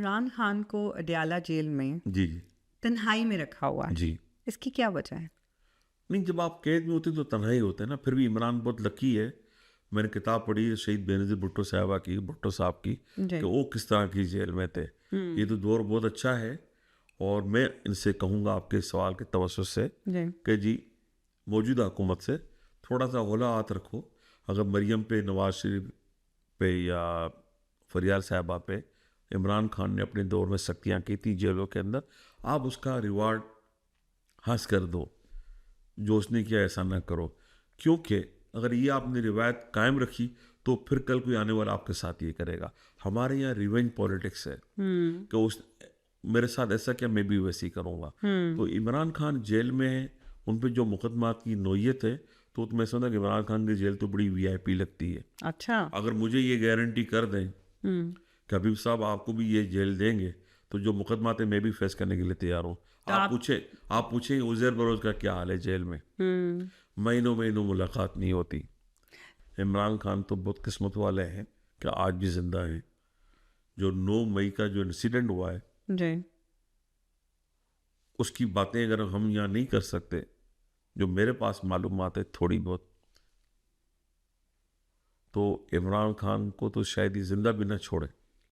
इमरान खान को अडयाला जेल में जी जी तन्हाई में रखा हुआ है, जी। इसकी क्या वजह है? नहीं, जब आप कैद में होते तो तन्हाई होते हैं ना। फिर भी इमरान बहुत लकी है। मैंने किताब पढ़ी है शहीद बेनज़ीर भुट्टो साहबा की, भुट्टो साहब की, जी। कि वो किस तरह की जेल में थे। ये तो दौर बहुत अच्छा है। और मैं इनसे कहूँगा आपके सवाल के तवज्जुह से जी। कि जी मौजूदा हुकूमत से थोड़ा सा हौला हाथ रखो। अगर मरियम पे, नवाज शरीफ पे या फरियाल साहबा पे इमरान खान ने अपने दौर में सख्तियाँ की थी जेलों के अंदर, आप उसका रिवार्ड हंस कर दो। जो उसने किया ऐसा ना करो, क्योंकि अगर ये आपने रिवायत कायम रखी तो फिर कल कोई आने वाला आपके साथ ये करेगा। हमारे यहाँ रिवेंज पॉलिटिक्स है कि उस मेरे साथ ऐसा क्या, मैं भी वैसे ही करूँगा। तो इमरान खान जेल में है, उन पर जो मुकदमात की नोयत है, तो मैं समझता कि इमरान खान की जेल तो बड़ी वीआईपी लगती है। अच्छा। अगर मुझे ये गारंटी कर दें कि हबीब साहब आपको भी ये जेल देंगे, तो जो मुकदमात है मैं भी फेस करने के लिए तैयार हूँ। तो आप पूछें उज़ैर बरोज का क्या हाल है जेल में। महीनों महीनों मुलाकात नहीं होती। इमरान खान तो बहुत किस्मत वाले हैं कि आज भी जिंदा हैं। जो 9 मई का जो इंसिडेंट हुआ है, जी। उसकी बातें अगर हम यहाँ नहीं कर सकते, जो मेरे पास मालूमात है थोड़ी बहुत, तो इमरान खान को तो शायद ही जिंदा भी ना छोड़े।